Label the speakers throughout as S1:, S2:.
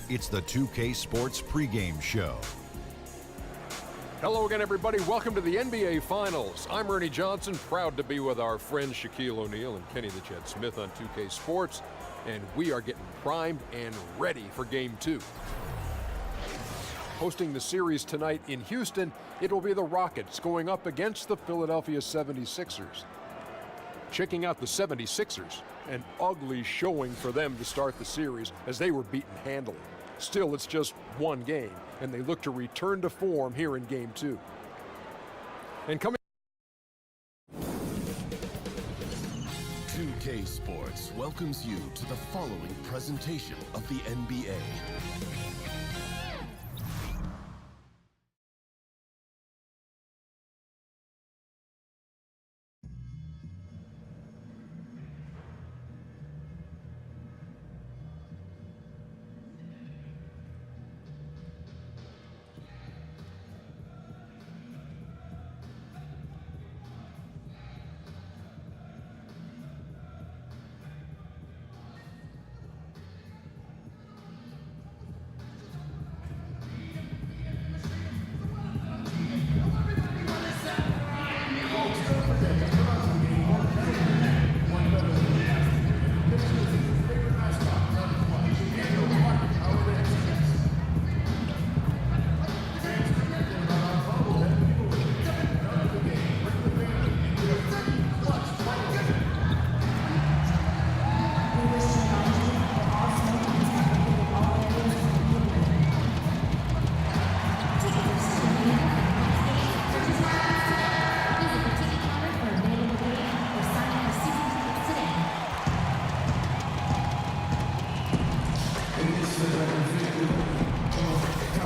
S1: It's the 2K Sports pregame show.
S2: Hello again, everybody. Welcome to the NBA Finals. I'm Ernie Johnson, proud to be with our friends Shaquille O'Neal and Kenny the Jet Smith on 2K Sports, and we are getting primed and ready for Game 2. Hosting the series tonight in Houston, it will be the Rockets going up against the Philadelphia 76ers. Checking out the 76ers, an ugly showing for them to start the series as they were beaten handily. Still, it's just one game, and they look to return to form here in Game 2. And coming
S3: 2K Sports welcomes you to the following presentation of the NBA.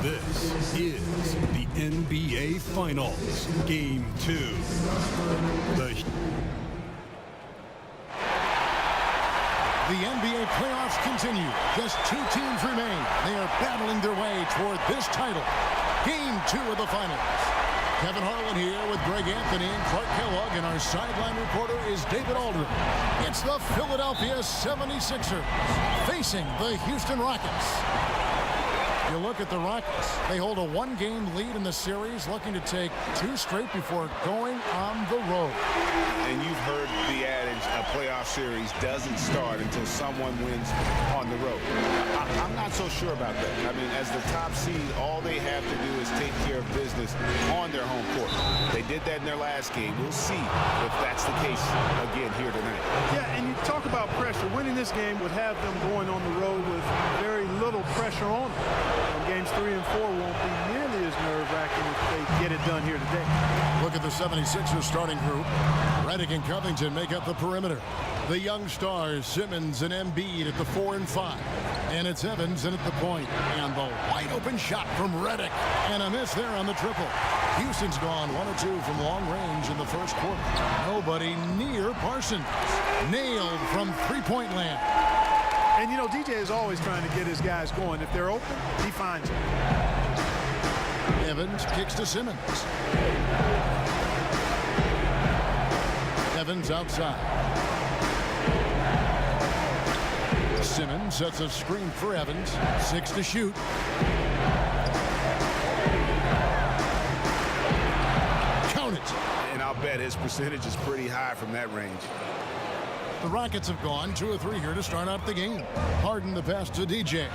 S4: This is the NBA Finals, Game 2.
S5: The NBA playoffs continue. Just two teams remain. They are battling their way toward this title. Game 2 of the Finals. Kevin Harlan here with Greg Anthony and Clark Kellogg, and our sideline reporter is David Aldridge. It's the Philadelphia 76ers facing the Houston Rockets. You look at the Rockets. They hold a one-game lead in the series, looking to take two straight before going on the road.
S6: And you've heard the adage, a playoff series doesn't start until someone wins on the road. I'm not so sure about that. I mean, as the top seed, all they have to do is take care of business on their home court. They did that in their last game. We'll see if that's the case again here tonight.
S7: Yeah, and you talk about pressure. Winning this game would have them going on the road with very little pressure on them. And games 3 and 4 won't be nearly as nerve-wracking if they get it done here today.
S5: Look at the 76ers starting group. Redick and Covington make up the perimeter. The young stars, Simmons and Embiid at the 4 and 5. And it's Evans in at the point. And the wide open shot from Redick. And a miss there on the triple. Houston's gone 1 or 2 from long range in the first quarter. Nobody near Parsons. Nailed from three-point land.
S7: And, you know, DJ is always trying to get his guys going. If they're open, he finds them.
S5: Evans kicks to Simmons. Evans outside. Simmons sets a screen for Evans. 6 to shoot. Count it.
S6: And I'll bet his percentage is pretty high from that range.
S5: The Rockets have gone 2 or 3 here to start out the game. Harden the pass to DJ.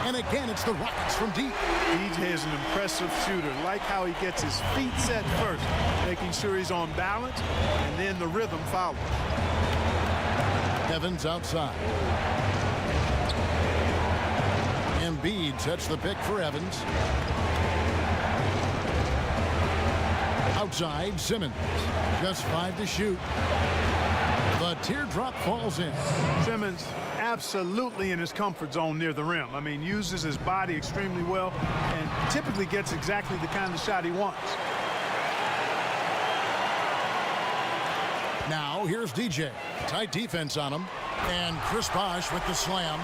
S5: And again, it's the Rockets from deep.
S7: DJ is an impressive shooter. Like how he gets his feet set first, making sure he's on balance, and then the rhythm follows.
S5: Evans outside. Embiid sets the pick for Evans. Outside, Simmons. Just 5 to shoot. The teardrop falls in.
S7: Simmons absolutely in his comfort zone near the rim. I mean, uses his body extremely well and typically gets exactly the kind of shot he wants.
S5: Now, here's DJ. Tight defense on him. And Chris Bosh with the slam.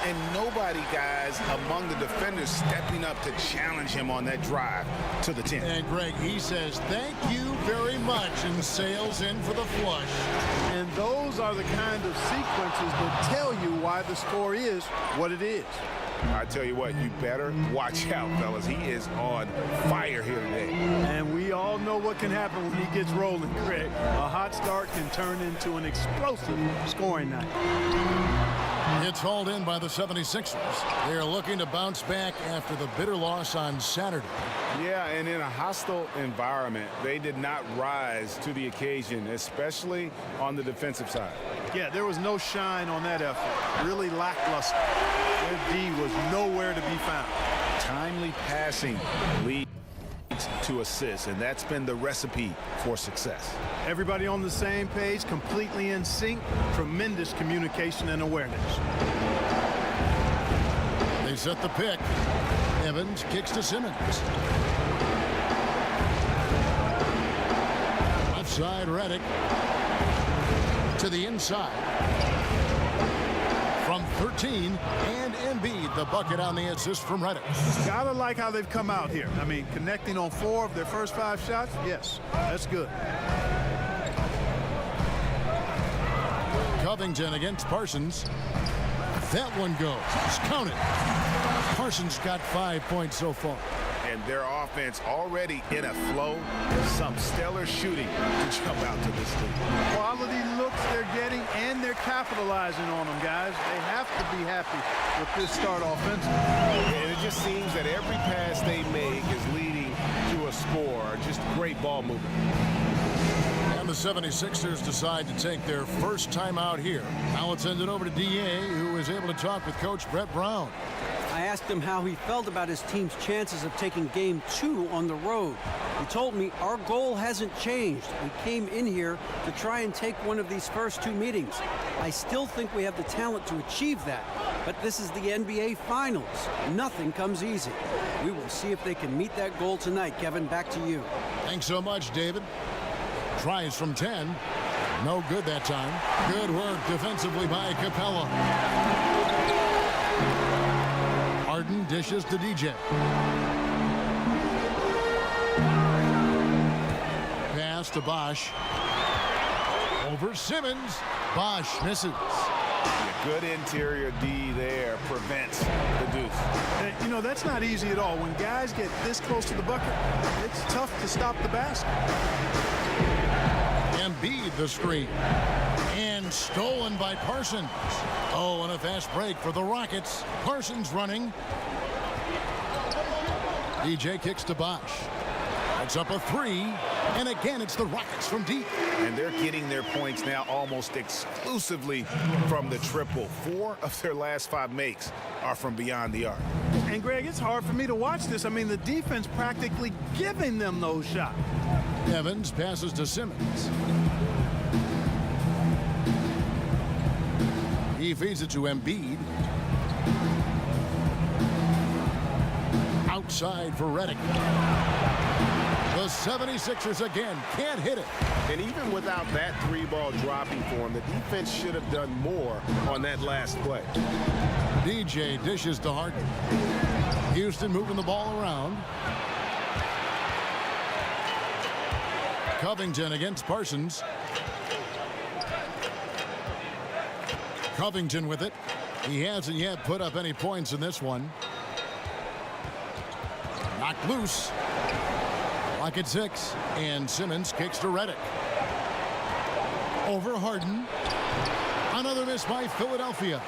S6: And nobody, guys, among the defenders stepping up to challenge him on that drive to the 10.
S5: And Greg, he says, thank you very much, and sails in for the flush.
S7: And those are the kind of sequences that tell you why the score is what it is.
S6: I tell you what, you better watch out, fellas. He is on fire here today.
S7: And we all know what can happen when he gets rolling, Greg. A hot start can turn into an explosive scoring night.
S5: It's hauled in by the 76ers. They are looking to bounce back after the bitter loss on Saturday.
S6: Yeah, and in a hostile environment, they did not rise to the occasion, especially on the defensive side.
S7: Yeah, there was no shine on that effort. Really lackluster. Their D was nowhere to be found.
S6: Timely passing leads to assists, and that's been the recipe for success.
S7: Everybody on the same page, completely in sync, tremendous communication and awareness.
S5: They set the pick. Evans kicks to Simmons. Left side, Redick. To the inside. From 13, and Embiid, the bucket on the assist from Redick.
S7: Gotta like how they've come out here. I mean, connecting on 4 of their first 5 shots, yes, that's good.
S5: Covington against Parsons. That one goes. Counted. Parsons got 5 points so far.
S6: And their offense already in a flow. Some stellar shooting to jump out to this league.
S7: Quality looks they're getting, and they're capitalizing on them, guys. They have to be happy with this start offensively.
S6: And it just seems that every pass they make is leading to a score. Just great ball movement.
S5: And the 76ers decide to take their first time out here. Now let's send it over to DA, who is able to talk with Coach Brett Brown.
S8: I asked him how he felt about his team's chances of taking Game 2 on the road. He told me our goal hasn't changed. We came in here to try and take one of these first 2 meetings. I still think we have the talent to achieve that, but this is the NBA Finals. Nothing comes easy. We will see if they can meet that goal tonight. Kevin, back to you.
S5: Thanks so much, David. Tries from 10. No good that time. Good work defensively by Capella. Harden dishes to DJ. Pass to Bosch. Over Simmons. Bosch misses.
S6: Good interior D there prevents the deuce.
S7: And, you know, that's not easy at all. When guys get this close to the bucket, it's tough to stop the basket.
S5: Embiid the screen. And stolen by Parsons. Oh, and a fast break for the Rockets. Parsons running. DJ kicks to Bosch. It's up a 3. And again, it's the Rockets from deep.
S6: And they're getting their points now almost exclusively from the triple. 4 of their last 5 makes are from beyond the arc.
S7: And, Greg, it's hard for me to watch this. I mean, the defense practically giving them those shots.
S5: Evans passes to Simmons. He feeds it to Embiid. Outside for Redick. The 76ers again can't hit it.
S6: And even without that 3-ball dropping for him, the defense should have done more on that last play.
S5: DJ dishes to Harden. Houston moving the ball around. Covington against Parsons. Covington with it. He hasn't yet put up any points in this one. Knocked loose. Clock at 6. And Simmons kicks to Redick. Over Harden. Another miss by Philadelphia.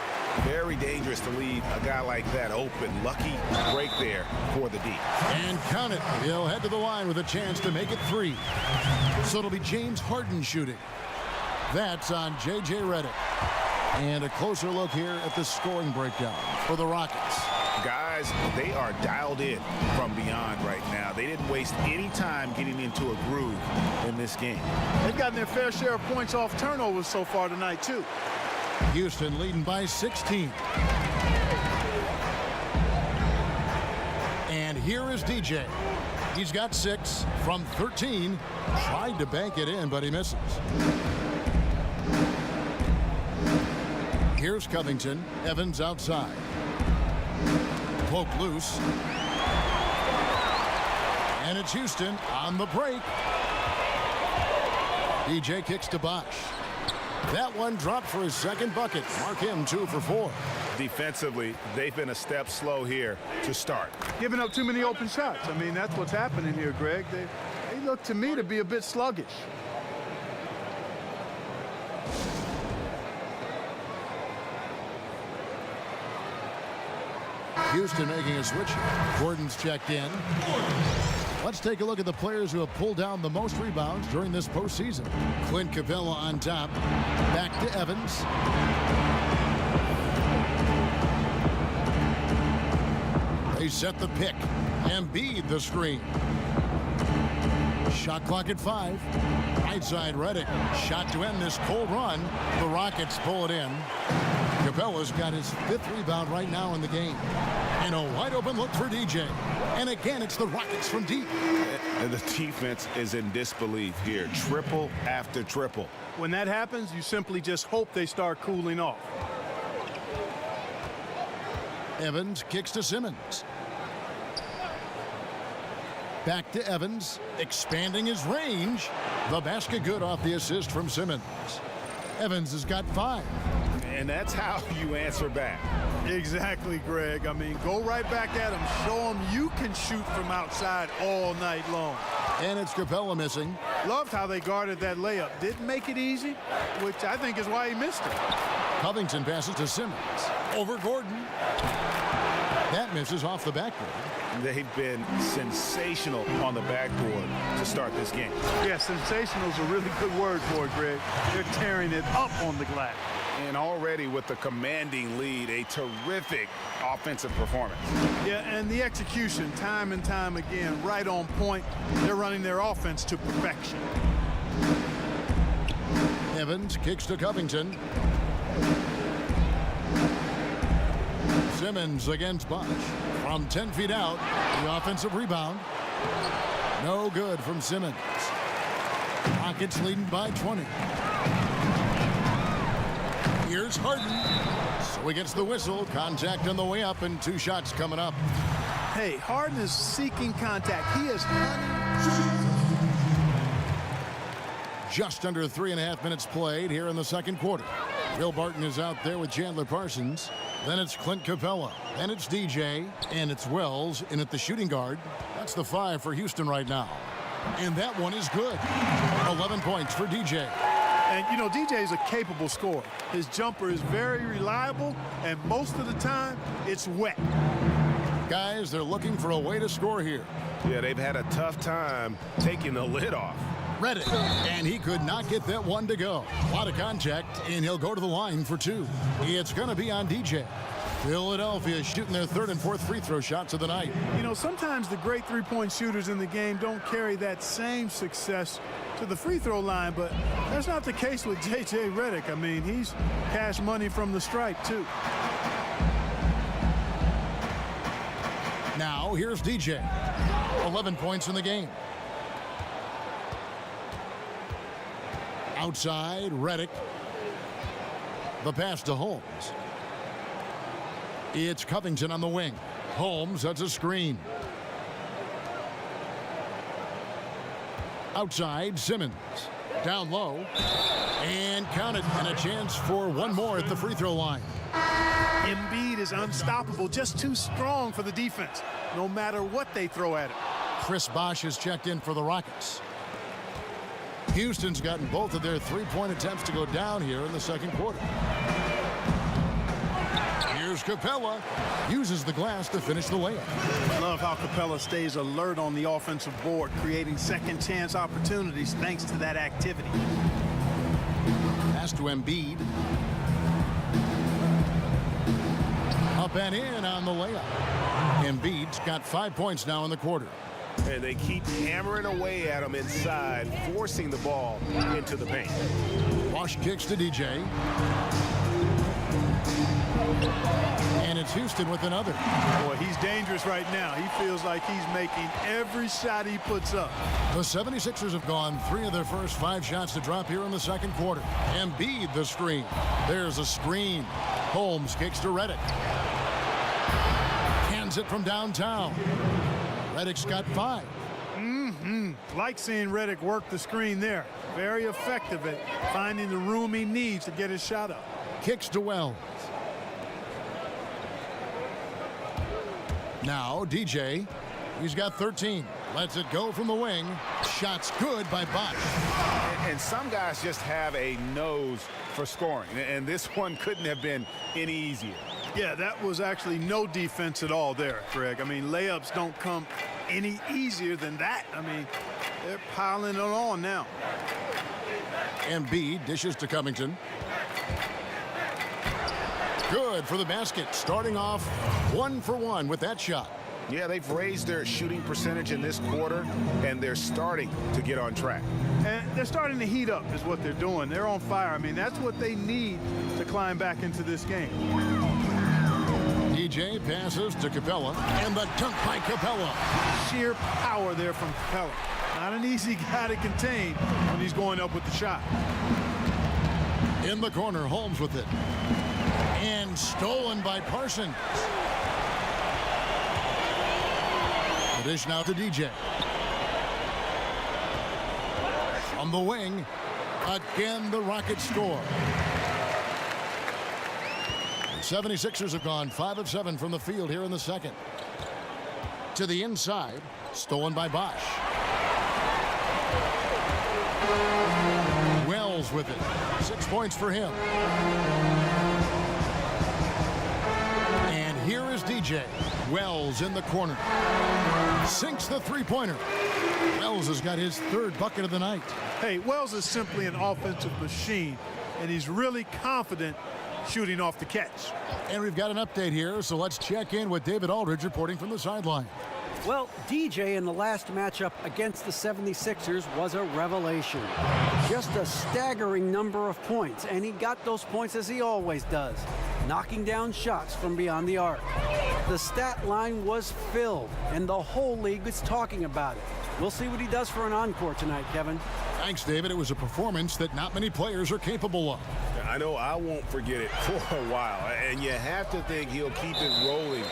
S6: Very dangerous to leave a guy like that open. Lucky break there for the D.
S5: And count it. He'll head to the line with a chance to make it 3. So it'll be James Harden shooting. That's on J.J. Redick. And a closer look here at the scoring breakdown for the Rockets.
S6: Guys, they are dialed in from beyond right now. They didn't waste any time getting into a groove in this game.
S7: They've gotten their fair share of points off turnovers so far tonight, too.
S5: Houston leading by 16. And here is DJ. He's got 6 from 13. Tried to bank it in, but he misses. Here's Covington. Evans outside. Poke loose. And it's Houston on the break. DJ kicks to Bosch. That one dropped for his second bucket. Mark him 2 for 4.
S6: defensively, they've been a step slow here to start.
S7: Giving up too many open shots. I mean, that's what's happening here, Greg. They look to me to be a bit sluggish.
S5: Houston making a switch. Gordon's checked in. Let's take a look at the players who have pulled down the most rebounds during this postseason. Clint Capella on top. Back to Evans. They set the pick. Embiid the screen. Shot clock at 5. Right side Redick. Shot to end this cold run. The Rockets pull it in. Capella's got his 5th rebound right now in the game. And a wide open look for DJ. And again, it's the Rockets from deep.
S6: And the defense is in disbelief here. Triple after triple.
S7: When that happens, you simply just hope they start cooling off.
S5: Evans kicks to Simmons. Back to Evans, expanding his range. The basket good off the assist from Simmons. Evans has got 5.
S6: And that's how you answer back.
S7: Exactly, Greg. I mean, go right back at him. Show him you can shoot from outside all night long.
S5: And it's Capella missing.
S7: Loved how they guarded that layup. Didn't make it easy, which I think is why he missed it.
S5: Covington passes to Simmons. Over Gordon. That misses off the backboard.
S6: They've been sensational on the backboard to start this game.
S7: Yeah, sensational is a really good word for it, Greg. They're tearing it up on the glass.
S6: And already with the commanding lead, a terrific offensive performance.
S7: Yeah, and the execution, time and time again, right on point. They're running their offense to perfection.
S5: Evans kicks to Covington. Simmons against Bosch. From 10 feet out, the offensive rebound. No good from Simmons. Rockets leading by 20. Here's Harden. So he gets the whistle. Contact on the way up and 2 shots coming up.
S7: Hey, Harden is seeking contact. He is
S5: just under 3.5 minutes played here in the second quarter. Will Barton is out there with Chandler Parsons. Then it's Clint Capella. Then it's DJ. And it's Wells in at the shooting guard. That's the 5 for Houston right now. And that one is good. 11 points for DJ.
S7: And, you know, DJ is a capable scorer. His jumper is very reliable, and most of the time, it's wet.
S5: Guys, they're looking for a way to score here.
S6: Yeah, they've had a tough time taking the lid off.
S5: Redick, and he could not get that one to go. A lot of contact, and he'll go to the line for 2. It's going to be on DJ. Philadelphia shooting their 3rd and 4th free throw shots of the night.
S7: You know, sometimes the great three-point shooters in the game don't carry that same success to the free throw line, but that's not the case with J.J. Redick. I mean, he's cash money from the stripe, too.
S5: Now, here's DJ. 11 points in the game. Outside, Redick. The pass to Holmes. It's Covington on the wing. Holmes, that's a screen. Outside, Simmons. Down low. And count it. And a chance for one more at the free throw line.
S7: Embiid is unstoppable, just too strong for the defense, no matter what they throw at him.
S5: Chris Bosh has checked in for the Rockets. Houston's gotten both of their three-point attempts to go down here in the second quarter. Here's Capella. Uses the glass to finish the layup.
S7: I love how Capella stays alert on the offensive board, creating second chance opportunities thanks to that activity.
S5: Pass to Embiid. Up and in on the layup. Embiid's got 5 points now in the quarter.
S6: And they keep hammering away at him inside, forcing the ball into the paint.
S5: Bosh kicks to DJ. And it's Houston with another.
S7: Boy, he's dangerous right now. He feels like he's making every shot he puts up.
S5: The 76ers have gone 3 of their first 5 shots to drop here in the second quarter. Embiid the screen. There's a screen. Holmes kicks to Redick. Hands it from downtown. Redick's got 5.
S7: Like seeing Redick work the screen there. Very effective at finding the room he needs to get his shot up.
S5: Kicks to Wells. Now DJ, he's got 13. Lets it go from the wing. Shot's good by Bosch.
S6: And some guys just have a nose for scoring, and this one couldn't have been any easier.
S7: Yeah, that was actually no defense at all there, Greg. I mean, layups don't come any easier than that. I mean, they're piling it on now.
S5: Embiid dishes to Covington. Good for the basket. Starting off 1 for 1 with that shot.
S6: Yeah, they've raised their shooting percentage in this quarter, and they're starting to get on track.
S7: And they're starting to heat up is what they're doing. They're on fire. I mean, that's what they need to climb back into this game.
S5: DJ passes to Capella, and the dunk by Capella.
S7: Sheer power there from Capella. Not an easy guy to contain when he's going up with the shot.
S5: In the corner, Holmes with it. And stolen by Parsons. The dish now to DJ. On the wing, again the Rockets score. The 76ers have gone 5 of 7 from the field here in the second. To the inside, stolen by Bosch. Wells with it. 6 points for him. And here is DJ. Wells in the corner. Sinks the three-pointer. Wells has got his 3rd bucket of the night.
S7: Hey, Wells is simply an offensive machine, and he's really confident shooting off the catch.
S5: And we've got an update here, so let's check in with David Aldridge reporting from the sideline.
S8: Well, DJ in the last matchup against the 76ers was a revelation. Just a staggering number of points, and he got those points as he always does, knocking down shots from beyond the arc. The stat line was filled, and the whole league is talking about it. We'll see what he does for an encore tonight, Kevin.
S5: Thanks, David. It was a performance that not many players are capable of.
S6: I know I won't forget it for a while, and you have to think he'll keep it rolling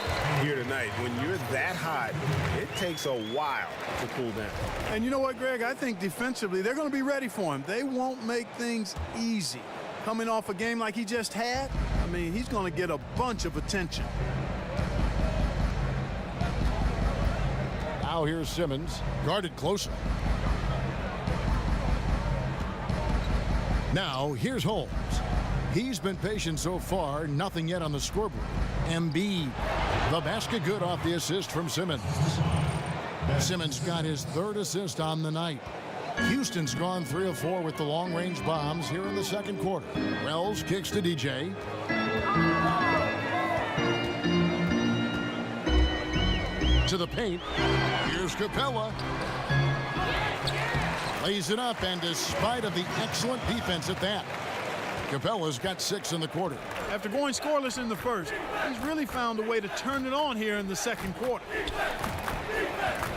S6: here tonight. When you're that hot, it takes a while to cool down.
S7: And you know what, Greg? I think defensively they're going to be ready for him. They won't make things easy. Coming off a game like he just had, I mean, he's going to get a bunch of attention.
S5: Now here's Simmons, guarded closer. Now here's Holmes. He's been patient so far, nothing yet on the scoreboard. Embiid, the basket good off the assist from Simmons. Simmons got his 3rd assist on the night. Houston's gone 3 of 4 with the long-range bombs here in the second quarter. Wells kicks to DJ. To the paint. Here's Capella. Lays it up, and despite of the excellent defense at that, Capella's got 6 in the quarter.
S7: After going scoreless in the first, he's really found a way to turn it on here in the second quarter.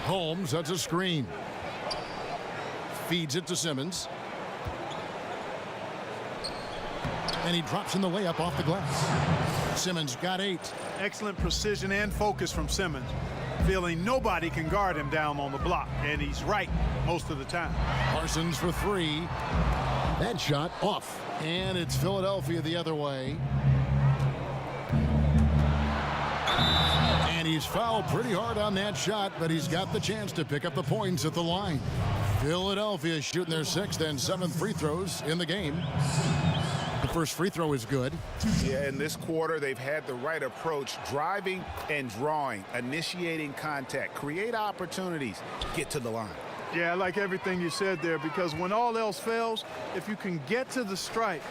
S5: Holmes, that's a screen. Feeds it to Simmons. And he drops in the layup off the glass. Simmons got 8.
S7: Excellent precision and focus from Simmons. Feeling nobody can guard him down on the block, and he's right most of the time.
S5: Parsons for 3. That shot off. And it's Philadelphia the other way. And he's fouled pretty hard on that shot, but he's got the chance to pick up the points at the line. Philadelphia shooting their 6th and 7th free throws in the game. The first free throw is good.
S6: Yeah, in this quarter, they've had the right approach, driving and drawing, initiating contact, create opportunities, get to the line.
S7: Yeah, I like everything you said there, because when all else fails, if you can get to the stripe,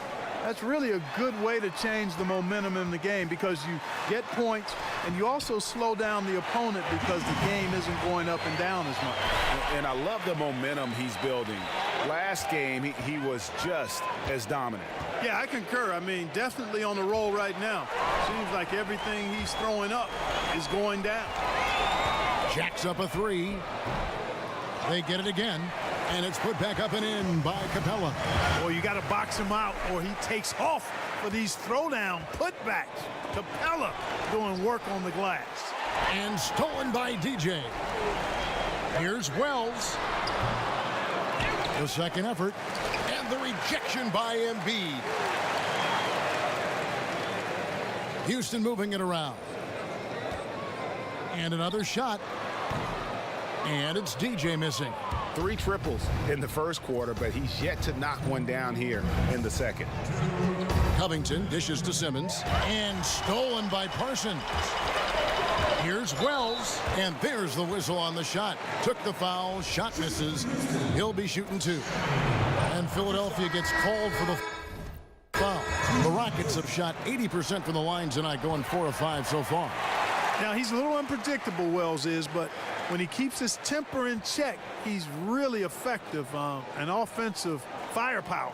S7: that's really a good way to change the momentum in the game, because you get points and you also slow down the opponent because the game isn't going up and down as much.
S6: And I love the momentum he's building. Last game, he was just as dominant.
S7: Yeah, I concur. I mean, definitely on the roll right now. Seems like everything he's throwing up is going down.
S5: Jacks up a 3. They get it again, and it's put back up and in by Capella.
S7: Well, you got to box him out, or he takes off for these throwdown putbacks. Capella doing work on the glass.
S5: And stolen by DJ. Here's Wells. The second effort, and the rejection by Embiid. Houston moving it around. And another shot. And it's DJ missing.
S6: 3 triples in the first quarter, but he's yet to knock one down here in the second.
S5: Covington dishes to Simmons. And stolen by Parsons. Here's Wells. And there's the whistle on the shot. Took the foul. Shot misses. He'll be shooting 2. And Philadelphia gets called for the foul. The Rockets have shot 80% from the line tonight, going 4 of 5 so far.
S7: Now, he's a little unpredictable, Wells is, but when he keeps his temper in check, he's really effective and offensive firepower.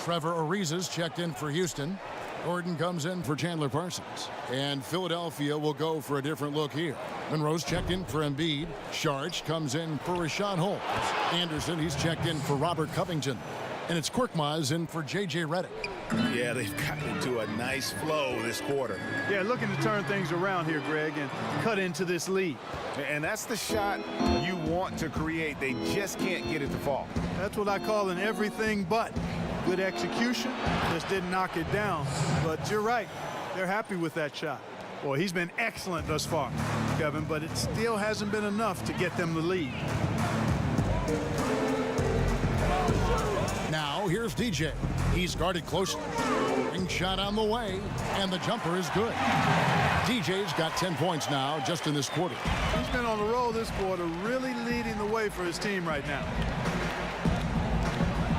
S5: Trevor Ariza's checked in for Houston. Gordon comes in for Chandler Parsons. And Philadelphia will go for a different look here. Monroe's checked in for Embiid. Sharch comes in for Rashawn Holmes. Anderson, he's checked in for Robert Covington. And it's Korkmaz in for J.J. Redick.
S6: Yeah, they've gotten into a nice flow this quarter.
S7: Yeah, looking to turn things around here, Greg, and cut into this lead.
S6: And that's the shot you want to create. They just can't get it to fall.
S7: That's what I call an everything but. Good execution, just didn't knock it down. But you're right, they're happy with that shot. Boy, he's been excellent thus far, Kevin, but it still hasn't been enough to get them the lead.
S5: Now, here's DJ. He's guarded closely. Ring shot on the way, and the jumper is good. DJ's got 10 points now just in this quarter.
S7: He's been on the roll this quarter, really leading the way for his team right now.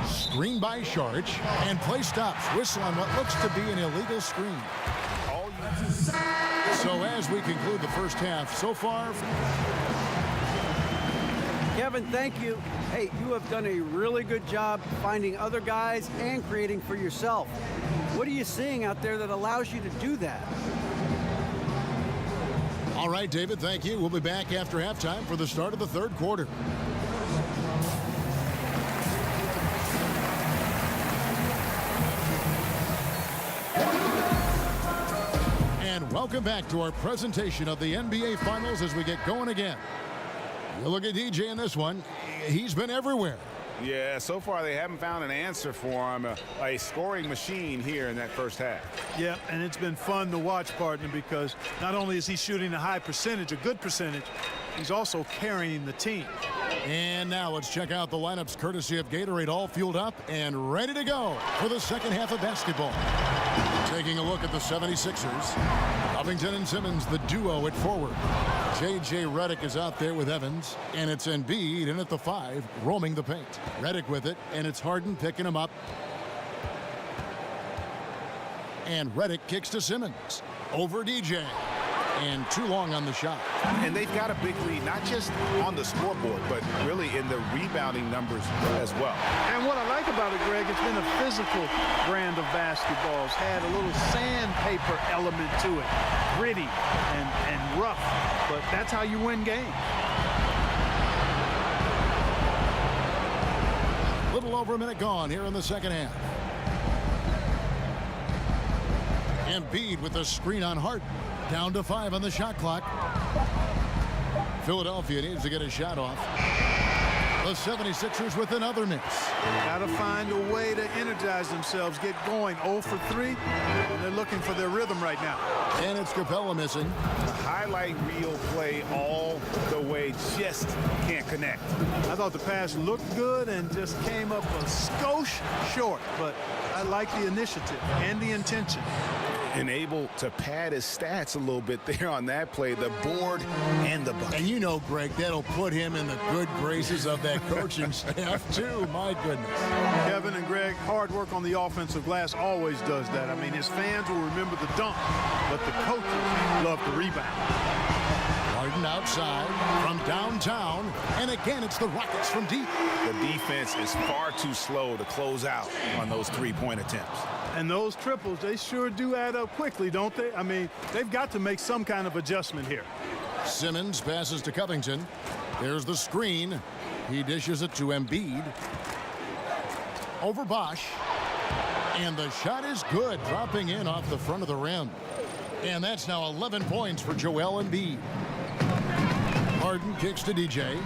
S5: Screen by Sharch, and play stops. Whistle on what looks to be an illegal screen. So as we conclude the first half, so far...
S8: Kevin, thank you. Hey, you have done a really good job finding other guys and creating for yourself. What are you seeing out there that allows you to do that?
S5: All right, David, thank you. We'll be back after halftime for the start of the third quarter. And welcome back to our presentation of the NBA Finals as we get going again. You look at DJ in this one. He's been everywhere.
S6: Yeah, so far they haven't found an answer for him. A scoring machine here in that first half.
S7: Yeah, and it's been fun to watch, partner, because not only is he shooting a high percentage, a good percentage, he's also carrying the team.
S5: And now let's check out the lineups courtesy of Gatorade, all fueled up and ready to go for the second half of basketball. Taking a look at the 76ers. Covington and Simmons, the duo at forward. J.J. Redick is out there with Evans, and it's Embiid in at the 5, roaming the paint. Redick with it, and it's Harden picking him up. And Redick kicks to Simmons. Over DJ. And too long on the shot.
S6: And they've got a big lead, not just on the scoreboard, but really in the rebounding numbers as well.
S7: And what I like about it, Greg, it's been a physical brand of basketball. It's had a little sandpaper element to it. Gritty and rough. But that's how you win games.
S5: A little over a minute gone here in the second half. Embiid with the screen on Harden. Down to 5 on the shot clock. Philadelphia needs to get a shot off. The 76ers with another miss.
S7: Got to find a way to energize themselves, get going. 0 for 3, and they're looking for their rhythm right now.
S5: And it's Capella missing.
S6: The highlight reel play all the way, just can't connect.
S7: I thought the pass looked good and just came up a skosh short, but I like the initiative and the intention.
S6: And able to pad his stats a little bit there on that play, the board and the bucket.
S5: And you know, Greg, that'll put him in the good graces of that coaching staff, too. My goodness.
S7: Kevin and Greg, hard work on the offensive glass always does that. I mean, his fans will remember the dunk, but the coaches love the rebound.
S5: Harden outside from downtown, and again, it's the Rockets from deep.
S6: The defense is far too slow to close out on those three-point attempts.
S7: And those triples, they sure do add up quickly, don't they? I mean, they've got to make some kind of adjustment here.
S5: Simmons passes to Covington. There's the screen. He dishes it to Embiid. Over Bosch. And the shot is good, dropping in off the front of the rim. And that's now 11 points for Joel Embiid. Harden kicks to DJ.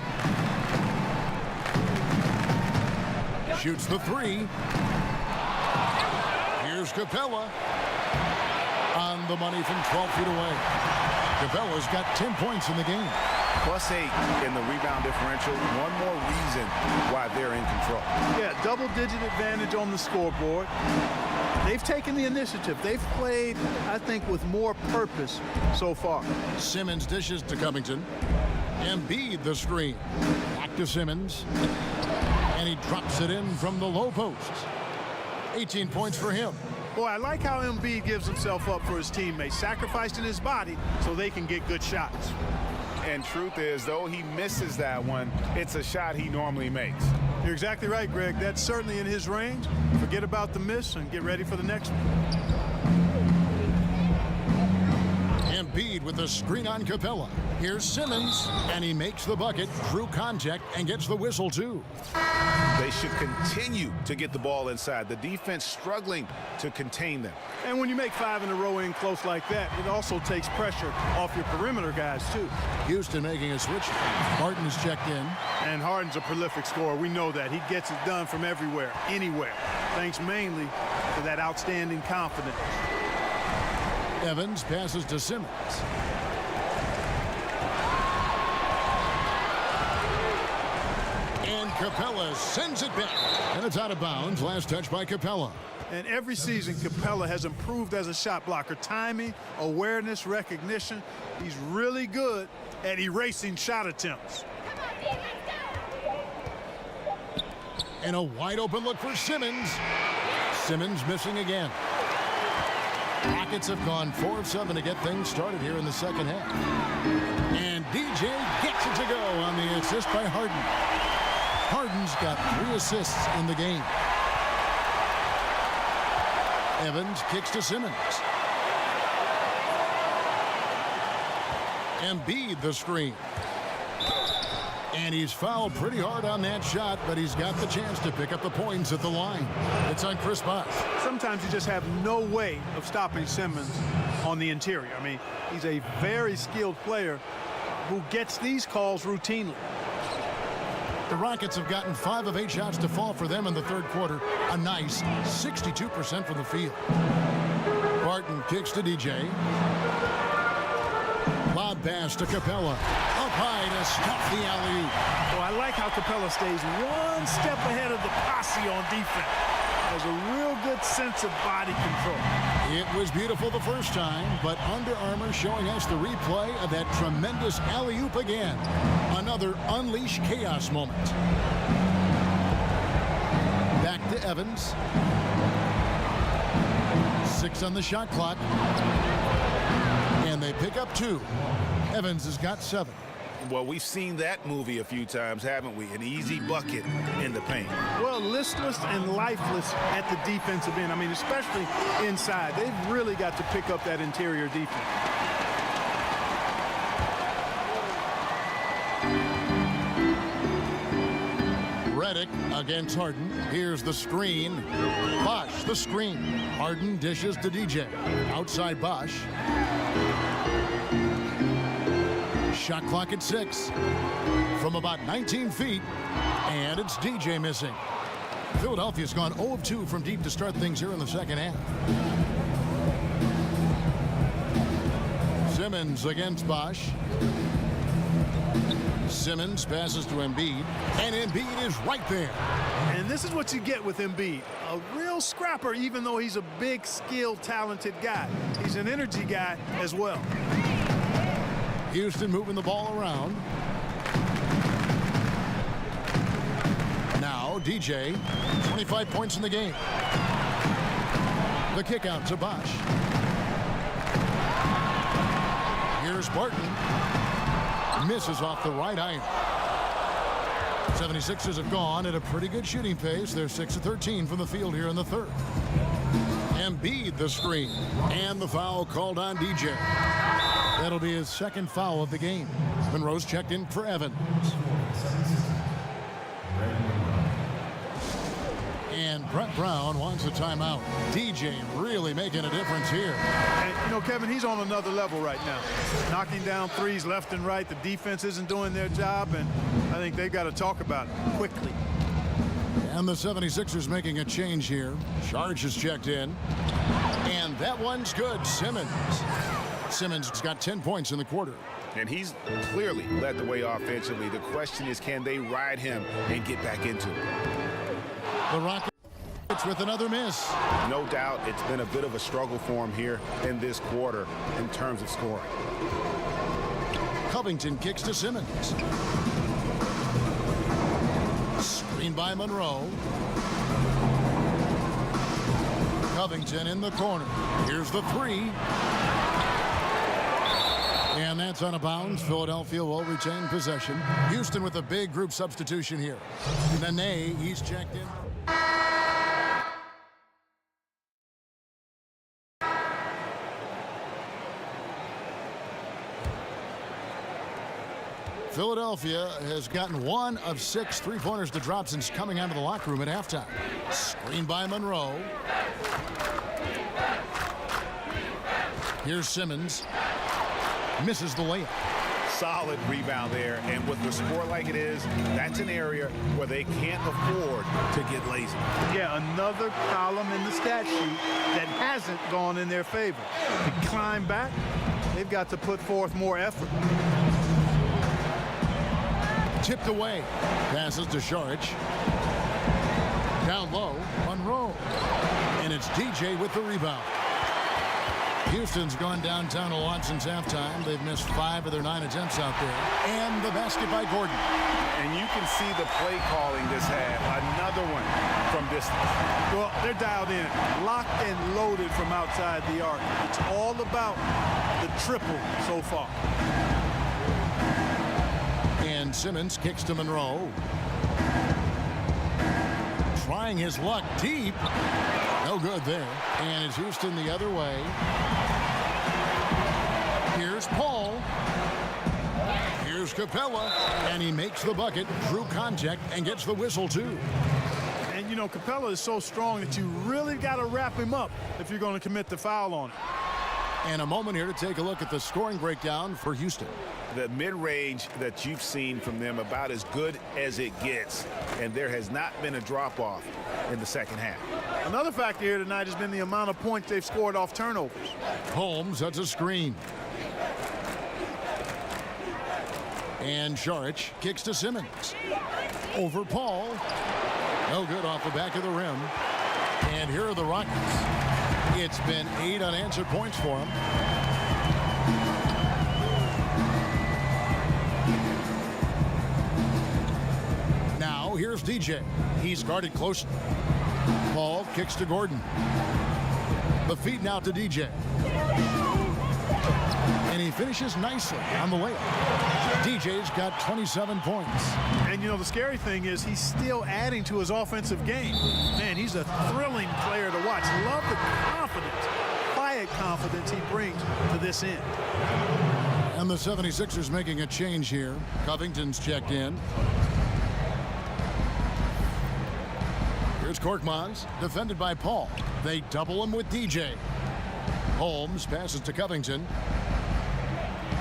S5: Shoots the 3. Here's Capella on the money from 12 feet away. Capella's got 10 points in the game.
S6: +8 in the rebound differential. One more reason why they're in control.
S7: Yeah, double-digit advantage on the scoreboard. They've taken the initiative. They've played, I think, with more purpose so far.
S5: Simmons dishes to Covington. Embiid the screen. Back to Simmons. And he drops it in from the low post. 18 points for him.
S7: Boy, I like how Embiid gives himself up for his teammates, sacrificing his body so they can get good shots.
S6: And truth is, though he misses that one, it's a shot he normally makes.
S7: You're exactly right, Greg. That's certainly in his range. Forget about the miss and get ready for the next one.
S5: Embiid with the screen on Capella. Here's Simmons, and he makes the bucket through contact and gets the whistle, too.
S6: They should continue to get the ball inside. The defense struggling to contain them.
S7: And when you make 5 in a row in close like that, it also takes pressure off your perimeter guys, too.
S5: Houston making a switch. Martin is checked in.
S7: And Harden's a prolific scorer. We know that. He gets it done from everywhere, anywhere, thanks mainly to that outstanding confidence.
S5: Evans passes to Simmons. And Capella sends it back. And it's out of bounds. Last touch by Capella.
S7: And every season, Capella has improved as a shot blocker. Timing, awareness, recognition. He's really good at erasing shot attempts.
S5: And a wide open look for Simmons. Simmons missing again. Rockets have gone 4 of 7 to get things started here in the second half. And DJ gets it to go on the assist by Harden. Harden's got 3 assists in the game. Evans kicks to Simmons. Embiid the screen. And he's fouled pretty hard on that shot, but he's got the chance to pick up the points at the line. It's on Chris Bosh.
S7: Sometimes you just have no way of stopping Simmons on the interior. I mean, he's a very skilled player who gets these calls routinely.
S5: The Rockets have gotten 5 of 8 shots to fall for them in the third quarter. A nice 62% from the field. Barton kicks to DJ. Lob pass to Capella. Up high to stop the alley-oop.
S7: Well, I like how Capella stays one step ahead of the posse on defense. Has a real good sense of body control.
S5: It was beautiful the first time, but Under Armour showing us the replay of that tremendous alley-oop again. Another unleash chaos moment. Back to Evans. 6 on the shot clock. And they pick up 2. Evans has got 7.
S6: Well, we've seen that movie a few times, haven't we? An easy bucket in the paint.
S7: Well, listless and lifeless at the defensive end. I mean, especially inside. They've really got to pick up that interior defense.
S5: Redick against Harden. Here's the screen. Bosh, the screen. Harden dishes to DJ. Outside Bosh. Shot clock at 6. From about 19 feet. And it's DJ missing. Philadelphia's gone 0 of 2 from deep to start things here in the second half. Simmons against Bosh. Simmons passes to Embiid, and Embiid is right there.
S7: And this is what you get with Embiid. A real scrapper, even though he's a big, skilled, talented guy. He's an energy guy as well.
S5: Houston moving the ball around. Now DJ, 25 points in the game. The kick out to Bosh. Here's Barton. Misses off the right iron. 76ers have gone at a pretty good shooting pace. They're 6 of 13 from the field here in the third. Embiid the screen. And the foul called on DJ. That'll be his second foul of the game. Monroe's checked in for Evans. And Brett Brown wants a timeout. DJ really making a difference here.
S7: And, you know, Kevin, he's on another level right now. Knocking down threes left and right. The defense isn't doing their job, and I think they've got to talk about it quickly.
S5: And the 76ers making a change here. Charge is checked in. And that one's good. Simmons. Simmons has got 10 points in the quarter.
S6: And he's clearly led the way offensively. The question is, can they ride him and get back into it?
S5: The Rockets with another miss.
S6: No doubt it's been a bit of a struggle for him here in this quarter in terms of scoring.
S5: Covington kicks to Simmons. Screen by Monroe. Covington in the corner. Here's the three. And that's out of bounds. Philadelphia will retain possession. Houston with a big group substitution here. Nene, he's checked in. Philadelphia has gotten 1 of 6 three-pointers to drop since coming out of the locker room at halftime. Screen by Monroe. Here's Simmons. Misses the layup.
S6: Solid rebound there, and with the score like it is, that's an area where they can't afford to get lazy.
S7: Yeah, another column in the stat sheet that hasn't gone in their favor. To climb back, they've got to put forth more effort.
S5: Tipped away. Passes to Saric. Down low, Monroe. And it's DJ with the rebound. Houston's gone downtown a lot since halftime. They've missed 5 of their 9 attempts out there. And the basket by Gordon.
S6: And you can see the play calling this half. Another one from distance.
S7: Well, they're dialed in, locked and loaded from outside the arc. It's all about the triple so far.
S5: And Simmons kicks to Monroe. Trying his luck deep. No good there. And it's Houston the other way. Here's Paul. Here's Capella. And he makes the bucket, drew contact, and gets the whistle too.
S7: And, you know, Capella is so strong that you really got to wrap him up if you're going to commit the foul on him.
S5: And a moment here to take a look at the scoring breakdown for Houston.
S6: The mid-range that you've seen from them about as good as it gets, and there has not been a drop-off in the second half.
S7: Another factor here tonight has been the amount of points they've scored off turnovers.
S5: Holmes, that's a screen. And Saric kicks to Simmons. Over Paul. No good off the back of the rim. And here are the Rockets. It's been 8 unanswered points for them. Now here's DJ. He's guarded closely. Paul kicks to Gordon. The feed now to DJ. And he finishes nicely on the layup. DJ's got 27 points.
S7: And, you know, the scary thing is he's still adding to his offensive game. Man, he's a thrilling player to watch. Love the confidence, quiet confidence he brings to this end.
S5: And the 76ers making a change here. Covington's checked in. Here's Korkmaz, defended by Paul. They double him with DJ. Holmes passes to Covington.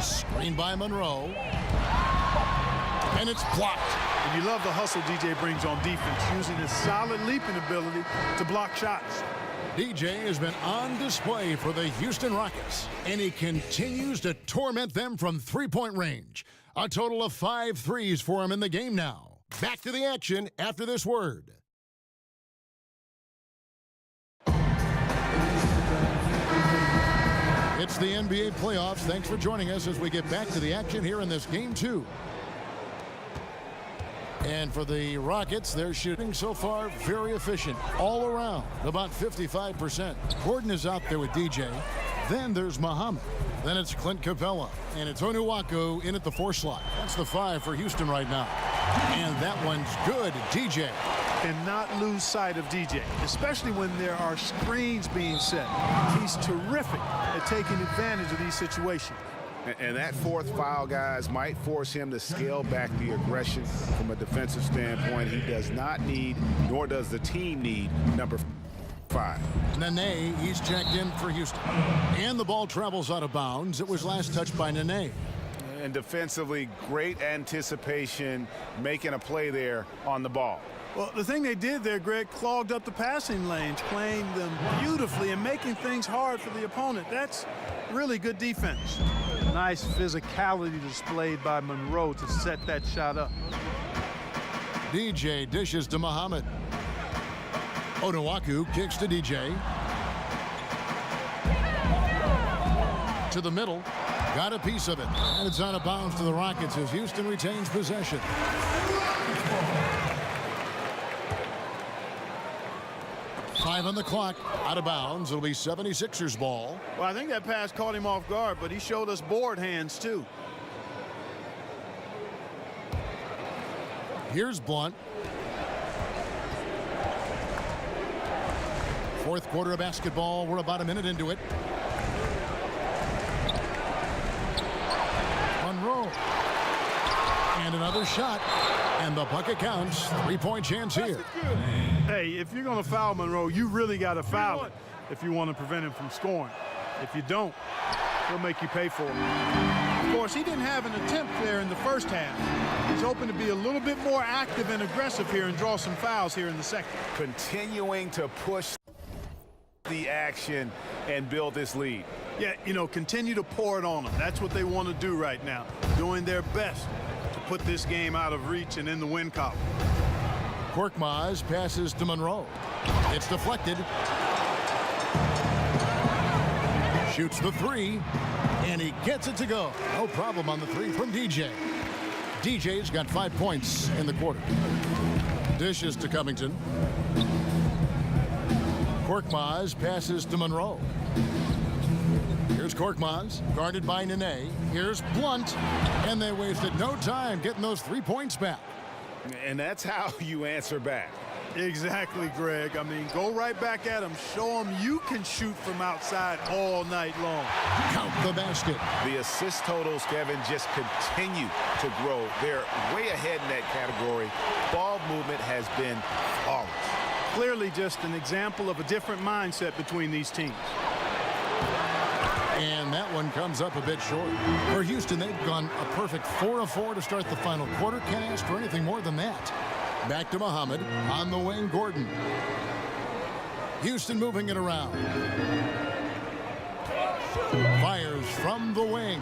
S5: Screen by Monroe. And it's blocked.
S7: And you love the hustle DJ brings on defense, using his solid leaping ability to block shots.
S5: DJ has been on display for the Houston Rockets, and he continues to torment them from three-point range. A total of 5 threes for him in the game now. Back to the action after this word. It's the NBA playoffs. Thanks for joining us as we get back to the action here in this game 2. And for the Rockets, they're shooting so far very efficient all around, about 55%. Gordon is out there with DJ. Then there's Muhammad. Then it's Clint Capella. And it's Onuaku in at the 4 slot. That's the 5 for Houston right now. And that one's good. DJ.
S7: Cannot lose sight of DJ, especially when there are screens being set. He's terrific at taking advantage of these situations.
S6: And that 4th foul, guys, might force him to scale back the aggression from a defensive standpoint. He does not need, nor does the team need, number 5.
S5: Nene, he's checked in for Houston. And the ball travels out of bounds. It was last touched by Nene.
S6: And defensively, great anticipation, making a play there on the ball.
S7: Well, the thing they did there, Greg, clogged up the passing lanes, playing them beautifully and making things hard for the opponent. That's really good defense. Nice physicality displayed by Monroe to set that shot up.
S5: DJ dishes to Muhammad. Onuaku kicks to DJ. To the middle. Got a piece of it. And it's out of bounds to the Rockets as Houston retains possession. Five on the clock. Out of bounds. It'll be 76ers ball.
S7: Well, I think that pass caught him off guard, but he showed us board hands, too.
S5: Here's Blunt. Fourth quarter of basketball. We're about a minute into it. Monroe. And another shot. And the bucket counts. 3-point chance here.
S7: Hey, if you're going to foul Monroe, you really got to foul him if you want to prevent him from scoring. If you don't, he'll make you pay for it. Of course, he didn't have an attempt there in the first half. He's hoping to be a little bit more active and aggressive here and draw some fouls here in the second.
S6: Continuing to push the action and build this lead.
S7: Yeah, you know, continue to pour it on them. That's what they want to do right now, doing their best to put this game out of reach and in the win column.
S5: Korkmaz passes to Monroe. It's deflected. Shoots the three, and he gets it to go. No problem on the three from DJ. DJ's got 5 points in the quarter. Dishes to Covington. Korkmaz passes to Monroe. Here's Korkmaz, guarded by Nene. Here's Blunt, and they wasted no time getting those 3 points back.
S6: And that's how you answer back.
S7: Exactly, Greg. I mean, go right back at him. Show him you can shoot from outside all night long.
S5: Count the basket.
S6: The assist totals, Kevin, just continue to grow. They're way ahead in that category. Ball movement has been flawless.
S7: Clearly just an example of a different mindset between these teams.
S5: And that one comes up a bit short. For Houston, they've gone a perfect 4 of 4 to start the final quarter. Can't ask for anything more than that. Back to Muhammad. On the wing, Gordon. Houston moving it around. Fires from the wing.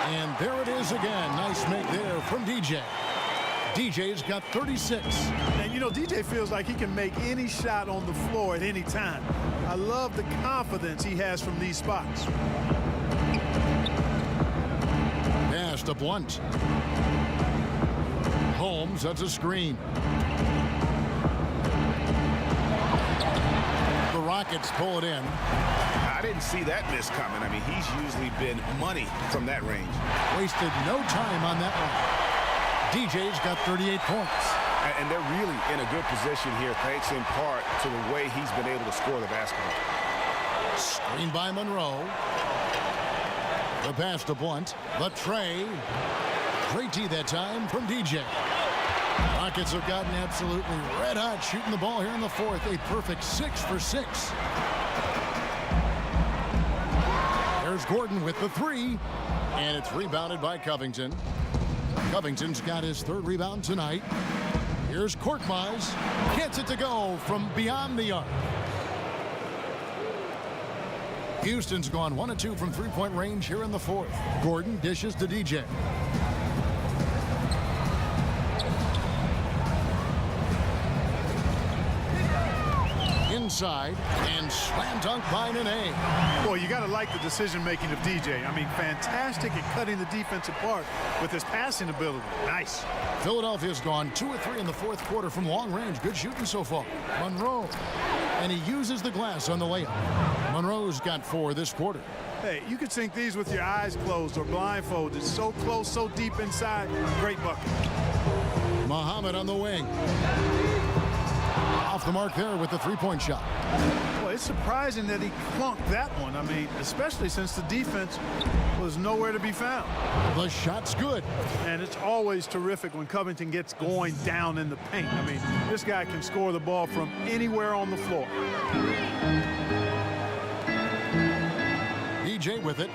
S5: And there it is again. Nice make there from DJ. DJ's got 36.
S7: And, you know, DJ feels like he can make any shot on the floor at any time. I love the confidence he has from these spots.
S5: Pass to Blunt. Holmes, that's a screen. The Rockets pull it in.
S6: I didn't see that miss coming. I mean, he's usually been money from that range.
S5: Wasted no time on that one. DJ's got 38 points.
S6: And they're really in a good position here, thanks in part to the way he's been able to score the basketball.
S5: Screen by Monroe. The pass to Blunt. The tray. Great D that time from DJ. Rockets have gotten absolutely red hot shooting the ball here in the fourth. A perfect 6 for 6. There's Gordon with the three. And it's rebounded by Covington. Covington's got his 3rd rebound tonight. Here's Korkmaz. Gets it to go from beyond the arc. Houston's gone 1 of 2 from 3-point range here in the fourth. Gordon dishes to DJ. Inside and slam dunk by Nene.
S7: Boy, you got to like the decision-making of DJ. I mean, fantastic at cutting the defense apart with his passing ability. Nice.
S5: Philadelphia's gone 2 of 3 in the fourth quarter from long range. Good shooting so far. Monroe. And he uses the glass on the layup. Monroe's got 4 this quarter.
S7: Hey, you could sink these with your eyes closed or blindfolded. So close, so deep inside. Great bucket.
S5: Muhammad on the wing. Off the mark there with the 3-point shot.
S7: Well, it's surprising that he clunked that one. I mean, especially since the defense was nowhere to be found.
S5: The shot's good.
S7: And it's always terrific when Covington gets going down in the paint. I mean, this guy can score the ball from anywhere on the floor.
S5: DJ with it.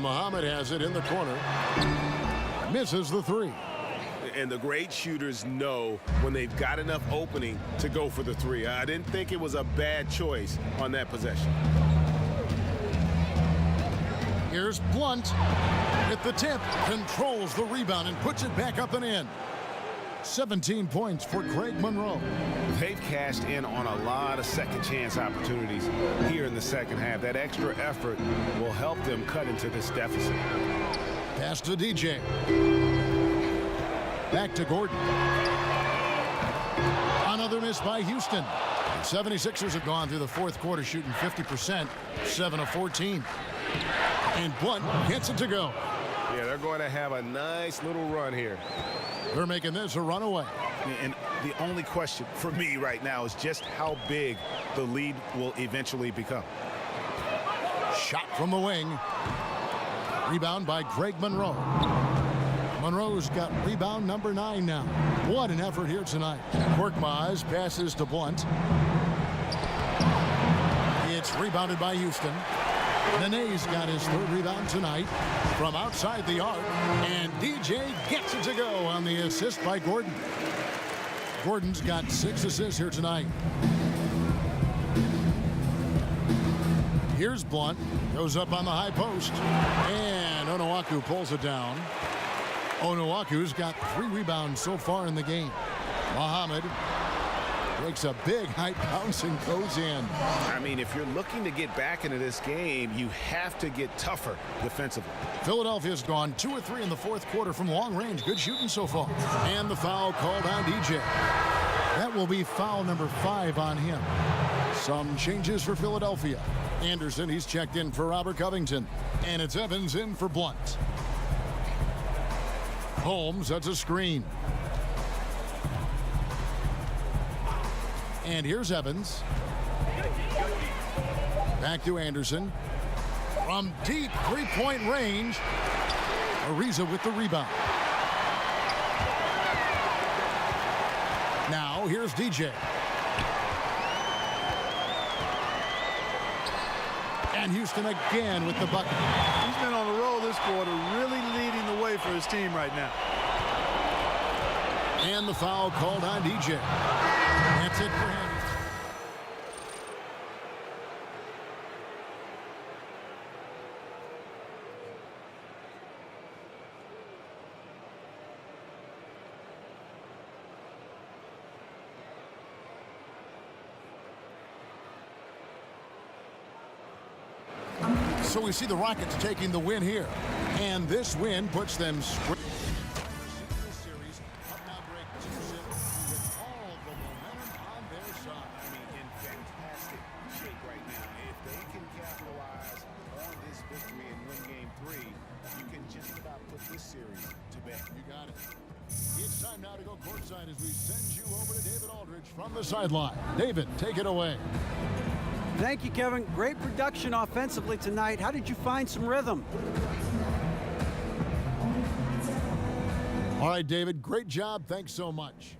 S5: And Muhammad has it in the corner. Misses the three.
S6: And the great shooters know when they've got enough opening to go for the three. I didn't think it was a bad choice on that possession.
S5: Here's Blunt at the tip, controls the rebound and puts it back up and in. 17 points for Greg Monroe.
S6: They've cashed in on a lot of second chance opportunities here in the second half. That extra effort will help them cut into this deficit.
S5: Pass to DJ. Back to Gordon. Another miss by Houston. The 76ers have gone through the fourth quarter shooting 50%, 7 of 14. And Blunt gets it to go.
S6: Yeah, they're going to have a nice little run here.
S5: They're making this a runaway.
S6: And the only question for me right now is just how big the lead will eventually become.
S5: Shot from the wing. Rebound by Greg Monroe. Monroe's got rebound number 9 now. What an effort here tonight. Korkmaz passes to Blunt. It's rebounded by Houston. Nene's got his third rebound tonight from outside the arc, and DJ gets it to go on the assist by Gordon. Gordon's got 6 assists here tonight. Here's Blunt, goes up on the high post, and Onuaku pulls it down. Onuaku's got 3 rebounds so far in the game. Muhammad takes a big high bounce and goes in.
S6: I mean, if you're looking to get back into this game, you have to get tougher defensively.
S5: Philadelphia's gone 2 of 3 in the fourth quarter from long range. Good shooting so far. And the foul called on DJ. That will be foul number 5 on him. Some changes for Philadelphia. Anderson, he's checked in for Robert Covington. And it's Evans in for Blunt. Holmes, that's a screen. And here's Evans. Back to Anderson. From deep three-point range, Ariza with the rebound. Now here's DJ. And Houston again with the bucket.
S7: He's been on the roll this quarter, really leading the way for his team right now.
S5: And the foul called on DJ. That's it for him. So we see the Rockets taking the win here. And this win puts them straight. As we send you over to David Aldridge from the sideline. David, take it away.
S8: Thank you, Kevin. Great production offensively tonight. How did you find some rhythm?
S5: All right, David, great job. Thanks so much.